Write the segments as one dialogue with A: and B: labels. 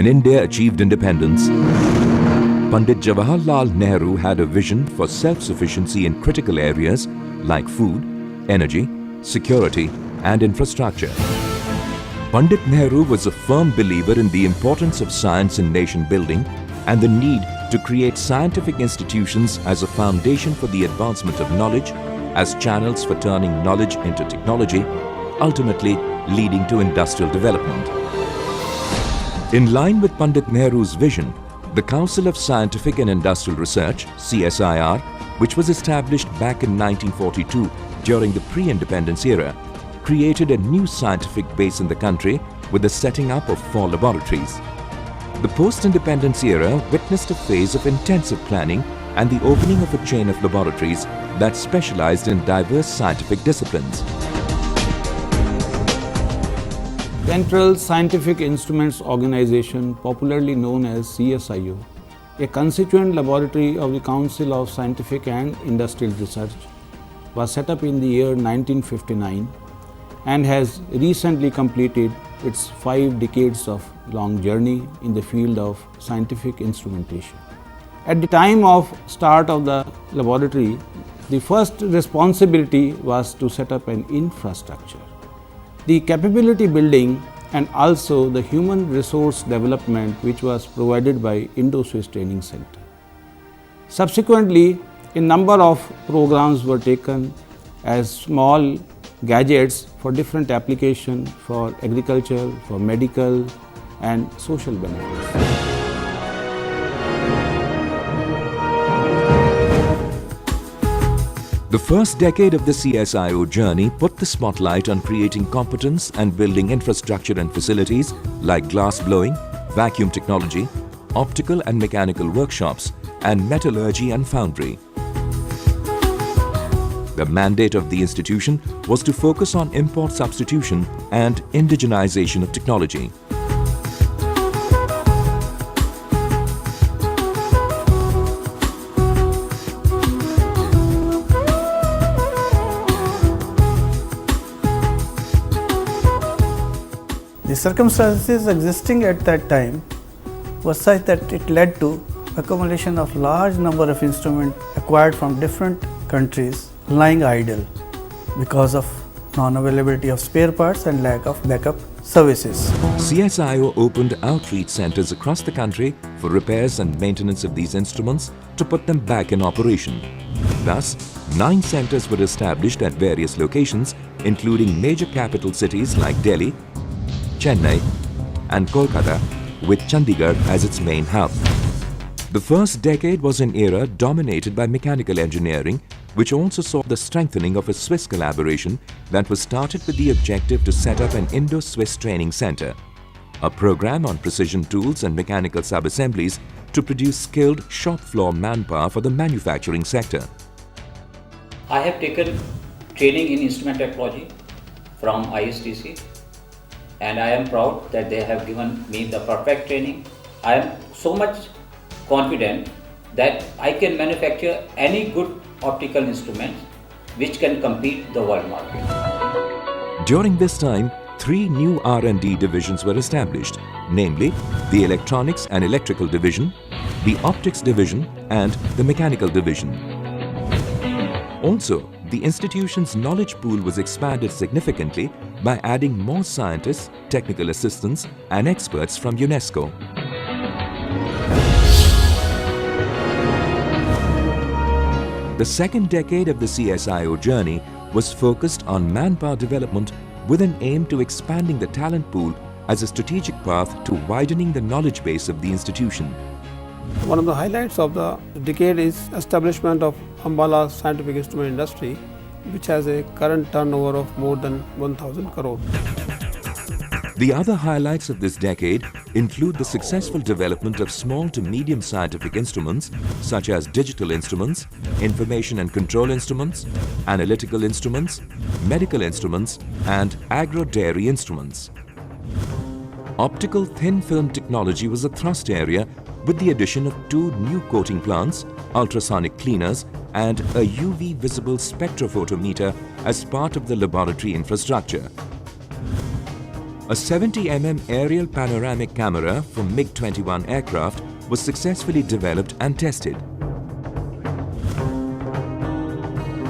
A: When India achieved independence, Pandit Jawaharlal Nehru had a vision for self-sufficiency in critical areas like food, energy, security and infrastructure. Pandit Nehru was a firm believer in the importance of science in nation building and the need to create scientific institutions as a foundation for the advancement of knowledge, as channels for turning knowledge into technology, ultimately leading to industrial development. In line with Pandit Nehru's vision, the Council of Scientific and Industrial Research, CSIR, which was established back in 1942 during the pre-independence era, created a new scientific base in the country with the setting up of 4 laboratories. The post-independence era witnessed a phase of intensive planning and the opening of a chain of laboratories that specialized in diverse scientific disciplines.
B: Central Scientific Instruments Organization, popularly known as CSIO, a constituent laboratory of the Council of Scientific and Industrial Research, was set up in the year 1959 and has recently completed its 5 decades of long journey in the field of scientific instrumentation. At the time of start of the laboratory, the first responsibility was to set up an infrastructure, the capability building and also the human resource development, which was provided by Indo-Swiss Training Center. Subsequently, a number of programs were taken as small gadgets for different applications for agriculture, for medical and social benefits.
A: The first decade of the CSIO journey put the spotlight on creating competence and building infrastructure and facilities like glass blowing, vacuum technology, optical and mechanical workshops, and metallurgy and foundry. The mandate of the institution was to focus on import substitution and indigenization of technology.
C: The circumstances existing at that time was such that it led to accumulation of large number of instruments acquired from different countries lying idle because of non-availability of spare parts and lack of backup services.
A: CSIO opened outreach centers across the country for repairs and maintenance of these instruments to put them back in operation. Thus, 9 centers were established at various locations, including major capital cities like Delhi, Chennai and Kolkata, with Chandigarh as its main hub. The first decade was an era dominated by mechanical engineering, which also saw the strengthening of a Swiss collaboration that was started with the objective to set up an Indo-Swiss Training Center, a program on precision tools and mechanical sub-assemblies to produce skilled shop floor manpower for the manufacturing sector.
D: I have taken training in instrument technology from ISTC, and I am proud that they have given me the perfect training. I am so much confident that I can manufacture any good optical instruments which can compete the world market.
A: During this time, 3 new R&D divisions were established, namely the Electronics and Electrical Division, the Optics Division and the Mechanical Division. Also, the institution's knowledge pool was expanded significantly by adding more scientists, technical assistants and experts from UNESCO. The second decade of the CSIO journey was focused on manpower development with an aim to expanding the talent pool as a strategic path to widening the knowledge base of the institution.
E: One of the highlights of the decade is establishment of Ambala Scientific Instrument Industry, which has a current turnover of more than 1,000 crore.
A: The other highlights of this decade include the successful development of small to medium scientific instruments such as digital instruments, information and control instruments, analytical instruments, medical instruments and agro-dairy instruments. Optical thin film technology was a thrust area with the addition of 2 new coating plants, ultrasonic cleaners and a UV visible spectrophotometer as part of the laboratory infrastructure. A 70mm aerial panoramic camera from MiG-21 aircraft was successfully developed and tested.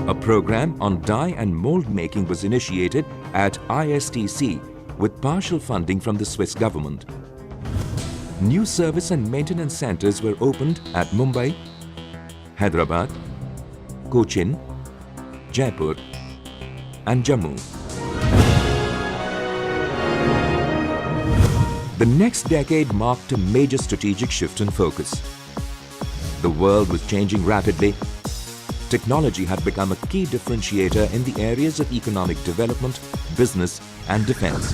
A: A program on die and mold making was initiated at ISTC with partial funding from the Swiss government. New service and maintenance centers were opened at Mumbai, Hyderabad, Cochin, Jaipur and Jammu. The next decade marked a major strategic shift in focus. The world was changing rapidly. Technology had become a key differentiator in the areas of economic development, business and defense.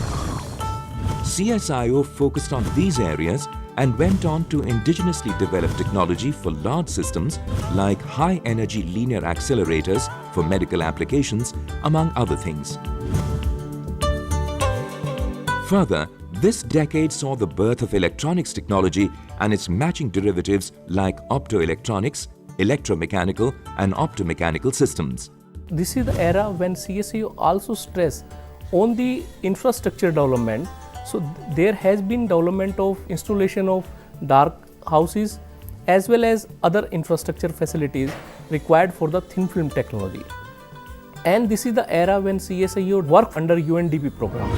A: CSIO focused on these areas and went on to indigenously develop technology for large systems like high-energy linear accelerators for medical applications, among other things. Further, this decade saw the birth of electronics technology and its matching derivatives like optoelectronics, electromechanical and optomechanical systems.
F: This is the era when CSIO also stress on the infrastructure development. So there has been development of installation of dark houses as well as other infrastructure facilities required for the thin film technology. And this is the era when CSIO worked under UNDP program.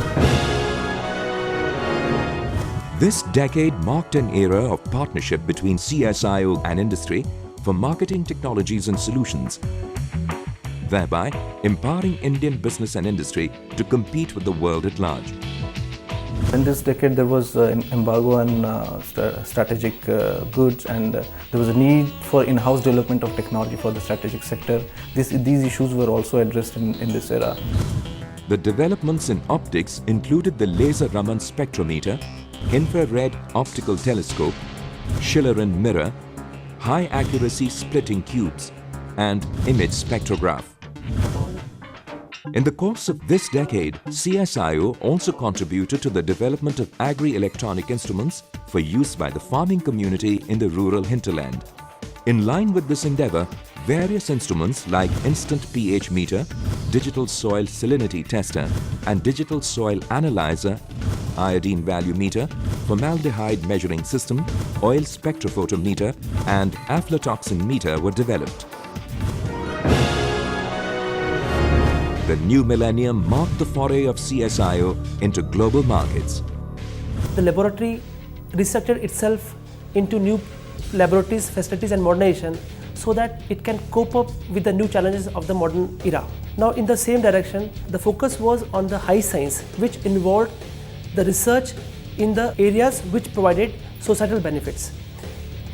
A: This decade marked an era of partnership between CSIO and industry for marketing technologies and solutions, thereby empowering Indian business and industry to compete with the world at large.
F: In this decade, there was an embargo on strategic goods, and there was a need for in-house development of technology for the strategic sector. These issues were also addressed in this era.
A: The developments in optics included the laser Raman spectrometer, infrared optical telescope, Schiller-Rhin mirror, high-accuracy splitting cubes, and image spectrograph. In the course of this decade, CSIO also contributed to the development of agri-electronic instruments for use by the farming community in the rural hinterland. In line with this endeavor, various instruments like instant pH meter, digital soil salinity tester, and digital soil analyzer, iodine value meter, formaldehyde measuring system, oil spectrophotometer, and aflatoxin meter were developed. The new millennium marked the foray of CSIO into global markets.
G: The laboratory restructured itself into new laboratories, facilities and modernization so that it can cope up with the new challenges of the modern era. Now in the same direction, the focus was on the high science, which involved the research in the areas which provided societal benefits.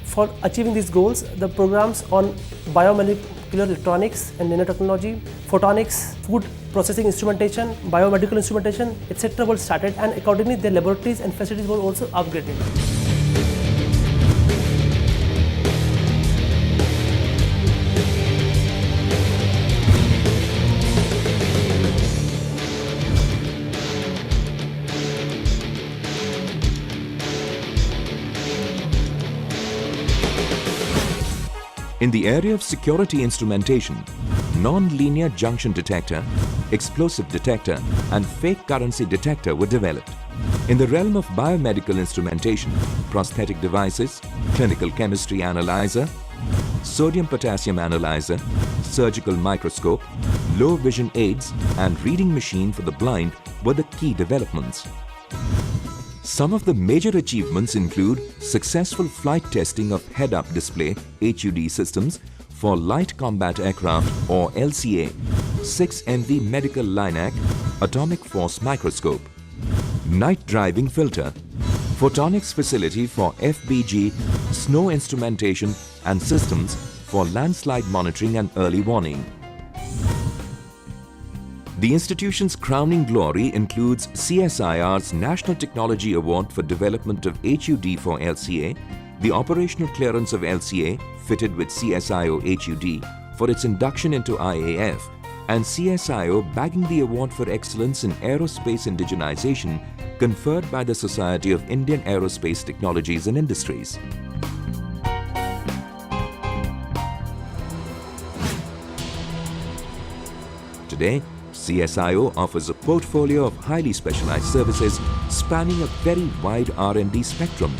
G: For achieving these goals, the programs on biomolecular electronics and nanotechnology, photonics, food processing instrumentation, biomedical instrumentation, etc. were started, and accordingly their laboratories and facilities were also upgraded.
A: In the area of security instrumentation, non-linear junction detector, explosive detector, and fake currency detector were developed. In the realm of biomedical instrumentation, prosthetic devices, clinical chemistry analyzer, sodium-potassium analyzer, surgical microscope, low vision aids, and reading machine for the blind were the key developments. Some of the major achievements include successful flight testing of head-up display HUD systems for light combat aircraft or LCA, 6MV medical LINAC, atomic force microscope, night driving filter, photonics facility for FBG, snow instrumentation and systems for landslide monitoring and early warning. The institution's crowning glory includes CSIR's National Technology Award for Development of HUD for LCA, the operational clearance of LCA fitted with CSIO HUD for its induction into IAF, and CSIO bagging the Award for Excellence in Aerospace Indigenization conferred by the Society of Indian Aerospace Technologies and Industries. Today, CSIO offers a portfolio of highly specialized services spanning a very wide R&D spectrum,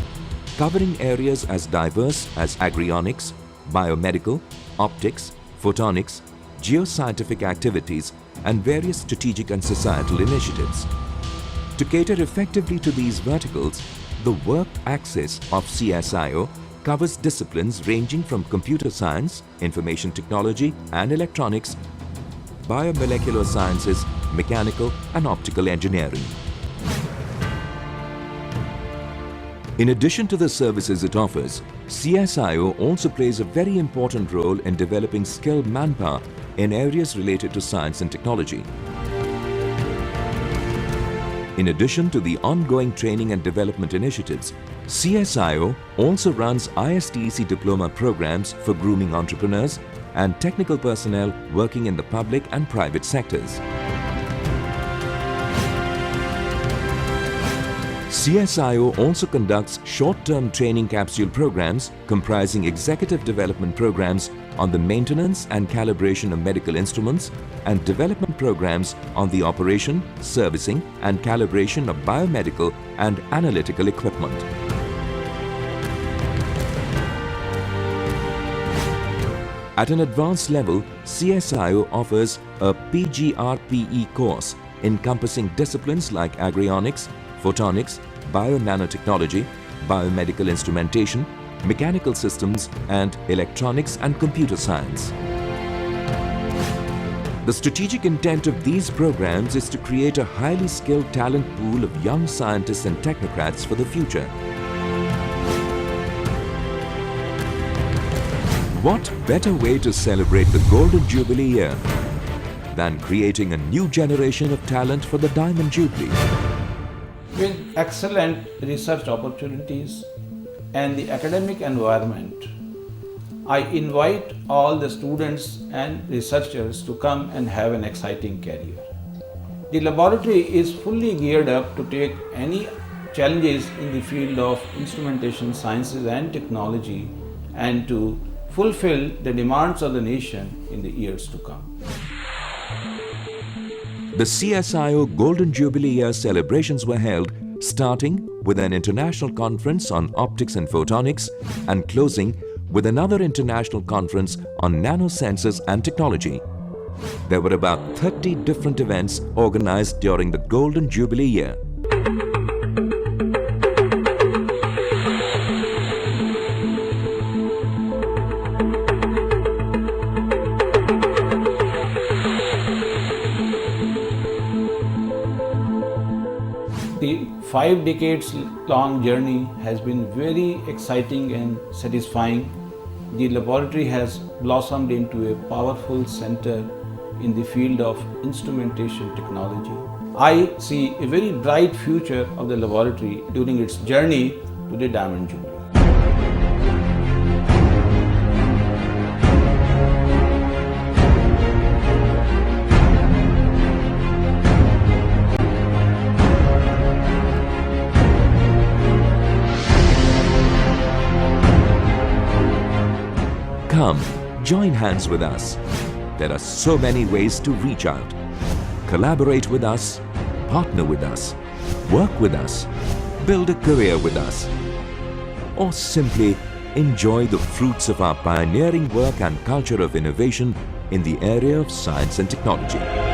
A: covering areas as diverse as agrionics, biomedical, optics, photonics, geoscientific activities, and various strategic and societal initiatives. To cater effectively to these verticals, the work axis of CSIO covers disciplines ranging from computer science, information technology and electronics, biomolecular sciences, mechanical and optical engineering. In addition to the services it offers, CSIO also plays a very important role in developing skilled manpower in areas related to science and technology. In addition to the ongoing training and development initiatives, CSIO also runs ISTEC diploma programs for grooming entrepreneurs and technical personnel working in the public and private sectors. CSIO also conducts short-term training capsule programs comprising executive development programs on the maintenance and calibration of medical instruments and development programs on the operation, servicing and calibration of biomedical and analytical equipment. At an advanced level, CSIO offers a PGRPE course encompassing disciplines like agrionics, photonics, bio-nanotechnology, biomedical instrumentation, mechanical systems, and electronics and computer science. The strategic intent of these programs is to create a highly skilled talent pool of young scientists and technocrats for the future. What better way to celebrate the Golden Jubilee year than creating a new generation of talent for the Diamond Jubilee?
B: With excellent research opportunities and the academic environment, I invite all the students and researchers to come and have an exciting career. The laboratory is fully geared up to take any challenges in the field of instrumentation sciences and technology and to fulfill the demands of the nation in the years to come.
A: The CSIO Golden Jubilee Year celebrations were held starting with an international conference on optics and photonics and closing with another international conference on nanosensors and technology. There were about 30 different events organized during the Golden Jubilee year.
B: The 5 decades long journey has been very exciting and satisfying. The laboratory has blossomed into a powerful center in the field of instrumentation technology. I see a very bright future of the laboratory during its journey to the Diamond Jubilee.
A: Come, join hands with us. There are so many ways to reach out. Collaborate with us, partner with us, work with us, build a career with us, or simply enjoy the fruits of our pioneering work and culture of innovation in the area of science and technology.